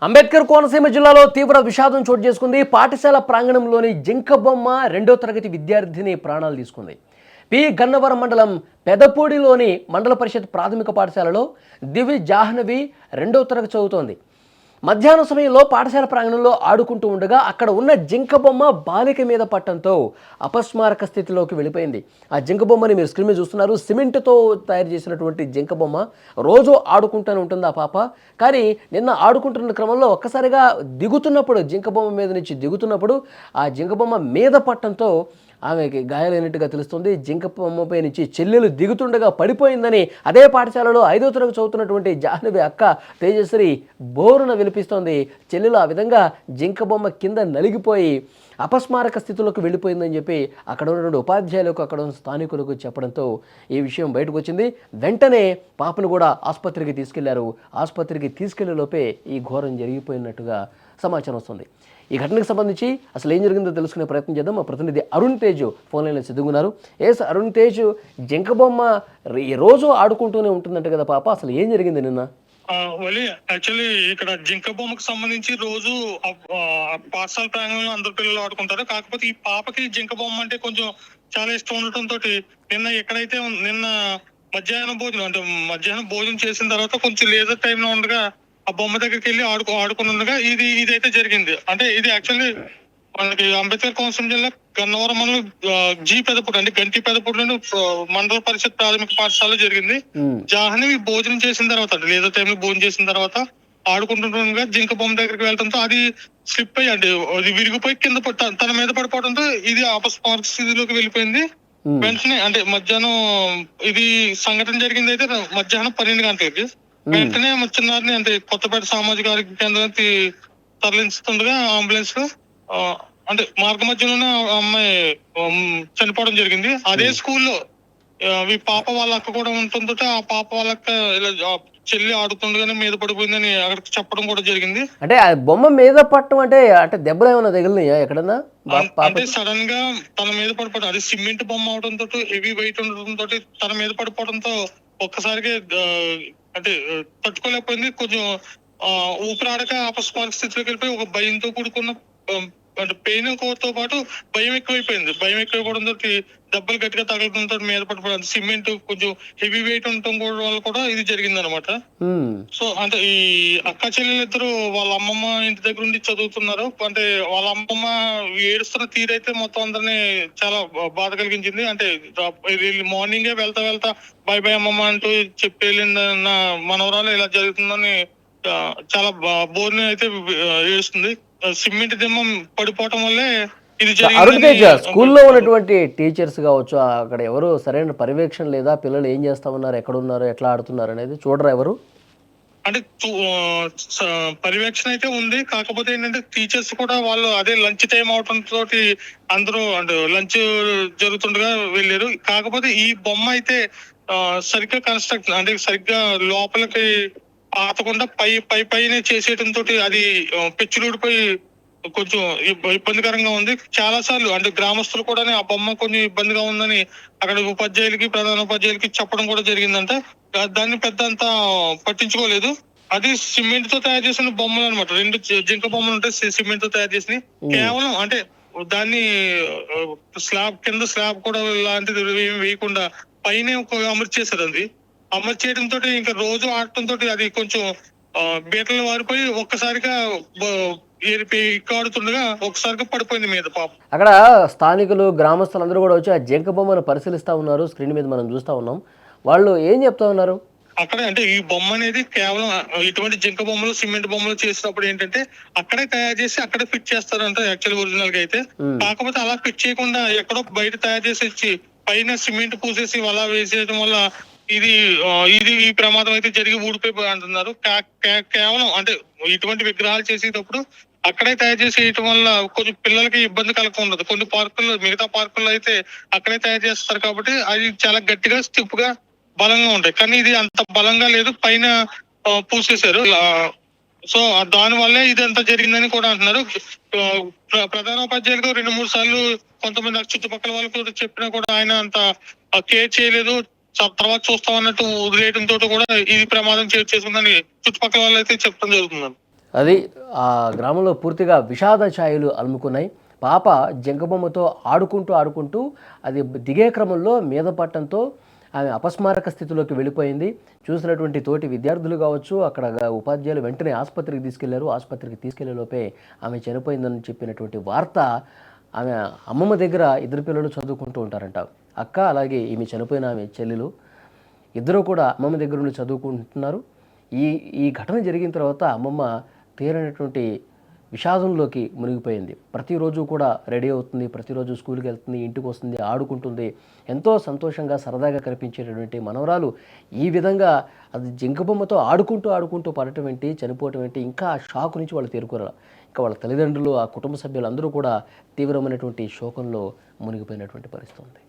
అంబేద్కర్ కోనసీమ జిల్లాలో తీవ్ర విషాదం చోటు చేసుకుంది. పాఠశాల ప్రాంగణంలోని జింక బొమ్మ 2వ తరగతి విద్యార్థిని ప్రాణాలు తీసుకుంది. గన్నవరం మండలం పెదపూడిలోని మండల పరిషత్ ప్రాథమిక పాఠశాలలో దివి జాహ్నవి 2వ తరగతి చదువుతోంది. మధ్యాహ్నం సమయంలో పాఠశాల ప్రాంగణంలో ఆడుకుంటూ ఉండగా అక్కడ ఉన్న జింక బొమ్మ బాలిక మీద పట్టడంతో అపస్మారక స్థితిలోకి వెళ్ళిపోయింది. ఆ జింక బొమ్మని మీరు స్క్రీన్ మీద చూస్తున్నారు. సిమెంట్తో తయారు చేసినటువంటి జింక బొమ్మ. రోజు ఆడుకుంటూనే ఉంటుంది ఆ పాప. కానీ నిన్న ఆడుకుంటున్న క్రమంలో ఒక్కసారిగా దిగుతున్నప్పుడు, జింక బొమ్మ మీద నుంచి దిగుతున్నప్పుడు ఆ జింక బొమ్మ మీద పట్టడంతో ఆమెకి గాయాలైనట్టుగా తెలుస్తుంది. జింక బొమ్మపై నుంచి చెల్లెలు దిగుతుండగా పడిపోయిందని అదే పాఠశాలలో 5వ తరగతి చదువుతున్నటువంటి జాహ్నవి అక్క తేజశ్రీ బోరున వినిపిస్తోంది. చెల్లెలు ఆ విధంగా జింక బొమ్మ కింద నలిగిపోయి అపస్మారక స్థితిలోకి వెళ్ళిపోయిందని చెప్పి అక్కడ ఉన్నటువంటి ఉపాధ్యాయులకు, అక్కడ ఉన్న స్థానికులకు చెప్పడంతో ఈ విషయం బయటకు వచ్చింది. వెంటనే పాపను కూడా ఆసుపత్రికి తీసుకెళ్లారు. ఆసుపత్రికి తీసుకెళ్లే లోపే ఈ ఘోరం జరిగిపోయినట్టుగా సమాచారం వస్తుంది. ఈ ఘటనకు సంబంధించి అసలు ఏం జరిగిందో తెలుసుకునే ప్రయత్నం చేద్దాం. మా ప్రతినిధి అరుణ్ తేజ్ ఫోన్ లైన్లో సిద్ధంగున్నారు. అరుణ్ తేజ్, జింక బొమ్మ రోజు ఆడుకుంటూనే ఉంటుందంట కదా పాప, అసలు ఏం జరిగింది నిన్న? యాక్చువల్లీ ఇక్కడ జింక బొమ్మకు సంబంధించి రోజు పాఠశాల ప్రాంగణంలో అందరు పిల్లలు ఆడుకుంటారు. కాకపోతే ఈ పాపకి జింక బొమ్మ అంటే కొంచెం చాలా ఇష్టం ఉండటంతో నిన్న ఎక్కడైతే నిన్న మధ్యాహ్నం భోజనం చేసిన తర్వాత కొంచెం లేజర్ టైంలో ఉండగా ఆ బొమ్మ దగ్గరికి వెళ్ళి ఆడుకున్నగా ఇదైతే జరిగింది. అంటే ఇది యాక్చువల్లీ మనకి అంబేద్కర్ కోనసీమ జిల్లా గన్నవరం మండలం పెదపూడి అంటే గంటి పెదపూడిలోని మండల పరిషత్ ప్రాథమిక పాఠశాల జరిగింది. జాహ్నవి భోజనం చేసిన తర్వాత లేజర్ టైంలో భోజనం చేసిన తర్వాత ఆడుకుంటుండగా జింక బొమ్మ దగ్గరికి వెళ్ళడంతో అది స్లిప్ అయ్యి అంటే అది విరిగిపోయి కింద తన మీద పడిపోవడంతో ఇది అపస్మారక స్థితిలోకి వెళ్ళిపోయింది. వెంటనే అంటే మధ్యాహ్నం ఇది సంఘటన జరిగింది అయితే మధ్యాహ్నం 12 గంటలకి. వెంటనే చిన్నారిని అంటే కొత్తపేట సామాజిక ఆరోగ్య కేంద్రానికి తరలించుతుండగా అంబులెన్స్ లో అంటే మార్గ మధ్యలోనే అమ్మాయి చనిపోవడం జరిగింది. అదే స్కూల్లో ఈ పాప వాళ్ళ అక్క కూడా ఉంటుందో ఆ పాప వాళ్ళ అక్క ఇలా చెల్లి ఆడుతుండగానే మీద పడిపోయిందని అక్కడికి చెప్పడం కూడా జరిగింది. అంటే ఆ బొమ్మ మీద పట్టడం అంటే దెబ్బలు ఏమైనా తగిలినాయా ఎక్కడన్నా? అంటే సడన్ గా తన మీద పడిపోవడం, అది సిమెంట్ బొమ్మ అవడంతో హెవీ వెయిట్ ఉండడంతో తన మీద పడిపోవడంతో ఒక్కసారిగా అంటే తట్టుకోలేకపోయింది. కొంచెం ఊపిరాడక అపస్మారక స్థితిలోకి వెళ్ళిపోయి ఒక భయంతో కూడుకున్న అంటే పెయిన్ తో పాటు భయం ఎక్కువైపోవడంతో దెబ్బలు గట్టిగా తగలడంతో మీద పడిపోవడం, సిమెంట్ కొంచెం హెవీ వెయిట్ ఉండటం వల్ల కూడా ఇది జరిగింది అనమాట. సో అంటే ఈ అక్క చెల్లెలిద్దరు వాళ్ళ అమ్మమ్మ ఇంటి దగ్గర ఉండి చదువుతున్నారు. అంటే వాళ్ళ అమ్మమ్మ ఏడుస్తున్న తీరైతే మొత్తం అందరినీ చాలా బాధ కలిగించింది. అంటే మార్నింగే వెళ్తా బై బై అమ్మమ్మ అంటూ చెప్పి వెళ్ళిన మనవరాలు ఇలా జరుగుతుందని చాలా బోర్ని అయితే ఏడుస్తుంది. సిమెంట్ దిమ్మం పడిపోవటం వల్లే ఇది జరిగింది. స్కూల్లో ఉన్నటువంటి టీచర్స్ కావచ్చు, అక్కడ ఎవరు సరైన పర్యవేక్షణ లేదా, పిల్లలు ఏం చేస్తా ఉన్నారు, ఎక్కడ ఉన్నారు, ఎట్లా ఆడుతున్నారు అనేది చూడరా ఎవరు? అంటే పర్యవేక్షణ అయితే ఉంది. కాకపోతే ఏంటంటే టీచర్స్ కూడా వాళ్ళు అదే లంచ్ టైం అవటంతో అందరూ అంటే లంచ్ జరుగుతుండగా వెళ్ళారు. కాకపోతే ఈ బొమ్మ అయితే సరిగ్గా కన్స్ట్రక్షన్ అంటే సరిగ్గా లోపలికి పాతకుండా పైనే చేసేయడంతో అది పెచ్చులుడిపోయి కొంచెం ఇబ్బందికరంగా ఉంది. చాలా సార్లు అంటే గ్రామస్తులు కూడా ఆ బొమ్మ కొంచెం ఇబ్బందిగా ఉందని అక్కడ ఉపాధ్యాయులకి, ప్రధాన ఉపాధ్యాయులకి చెప్పడం కూడా జరిగిందంటే దాన్ని పెద్ద అంతా పట్టించుకోలేదు. అది సిమెంట్ తో తయారు చేసిన బొమ్మలు అనమాట. 2 జింక బొమ్మలు ఉంటాయి సిమెంట్ తో తయారు చేసినవి. కేవలం అంటే దాన్ని స్లాబ్ కూడా లాంటిది ఏమి వేయకుండా పైన అమర్చేశారు. అది అమర్చేయడంతో ఇంకా రోజు ఆడటంతో అది కొంచెం బీటలు వారిపోయి ఒక్కసారిగా ఆడుతుండగా ఒకసారిగా పడిపోయింది మీద పాప. అక్కడ స్థానికులు, గ్రామస్తులందరూ కూడా వచ్చి ఆ జింక బొమ్మను పరిశీలిస్తా ఉన్నారు. స్క్రీన్ మీద మనం చూస్తా ఉన్నాం. వాళ్ళు ఏం చెప్తా ఉన్నారు? అక్కడ అంటే ఈ బొమ్మ అనేది కేవలం ఇటువంటి జింక బొమ్మలు, సిమెంట్ బొమ్మలు చేసినప్పుడు ఏంటంటే అక్కడే తయారు చేసి అక్కడే ఫిట్ చేస్తారంట యాక్చువల్ ఒరిజినల్ గా అయితే. కాకపోతే అలా ఫిట్ చేయకుండా ఎక్కడో బయట తయారు చేసి ఇచ్చి పైన సిమెంట్ పూసేసి అలా వేసేయడం వల్ల ఇది ఈ ప్రమాదం అయితే జరిగి ఊడిపోయి అంటున్నారు. కేవలం అంటే ఇటువంటి విగ్రహాలు చేసేటప్పుడు అక్కడే తయారు చేసేయటం వల్ల కొంచెం పిల్లలకి ఇబ్బంది కలగకుండా ఉండదు. కొన్ని పార్కుల్లో, మిగతా పార్కుల్లో అయితే అక్కడే తయారు చేస్తారు కాబట్టి అది చాలా గట్టిగా స్టిఫ్ గా బలంగా ఉంటాయి. కానీ ఇది అంత బలంగా లేదు, పైన పూసేశారు. సో దాని వల్లే ఇది అంత జరిగిందని కూడా అంటున్నారు. ప్రధానోపాధ్యాయులకు 2-3 సార్లు కొంతమంది చుట్టుపక్కల వాళ్ళకు చెప్పినా కూడా ఆయన అంత కేర్ చేయలేదు. తర్వాత చూస్తాం అన్నట్టు వదిలేయడంతో కూడా ఇది ప్రమాదం చేసుకుందని చుట్టుపక్కల వాళ్ళు అయితే చెప్పడం జరుగుతుంది. అది ఆ గ్రామంలో పూర్తిగా విషాద ఛాయలు అలుముకున్నాయి. పాప జంకబొమ్మతో ఆడుకుంటూ అది దిగే క్రమంలో మీద పట్టడంతో ఆమె అపస్మారక స్థితిలోకి వెళ్ళిపోయింది. చూసినటువంటి తోటి విద్యార్థులు కావచ్చు, అక్కడ ఉపాధ్యాయులు వెంటనే ఆసుపత్రికి తీసుకెళ్లారు. ఆసుపత్రికి తీసుకెళ్లే లోపే ఆమె చనిపోయిందని చెప్పినటువంటి వార్త, ఆమె అమ్మమ్మ దగ్గర ఇద్దరు పిల్లలు చదువుకుంటూ ఉంటారంట. అక్క అలాగే ఈమె చనిపోయిన ఆమె చెల్లెలు ఇద్దరు కూడా అమ్మమ్మ దగ్గర నుండి చదువుకుంటున్నారు. ఈ ఈ ఘటన జరిగిన తర్వాత అమ్మమ్మ తీరనటువంటి విషాదంలోకి మునిగిపోయింది. ప్రతిరోజు కూడా రెడీ అవుతుంది, ప్రతిరోజు స్కూల్కి వెళ్తుంది, ఇంటికి వస్తుంది, ఆడుకుంటుంది. ఎంతో సంతోషంగా సరదాగా కనిపించేటటువంటి మనవరాలు ఈ విధంగా అది జింకబొమ్మతో ఆడుకుంటూ పడటం ఏంటి, చనిపోవటం ఏంటి, ఇంకా ఆ షాక్ నుంచి వాళ్ళు తేరుకోరు. ఇంకా వాళ్ళ తల్లిదండ్రులు, ఆ కుటుంబ సభ్యులు అందరూ కూడా తీవ్రమైనటువంటి శోకంలో మునిగిపోయినటువంటి పరిస్థితి ఉంది.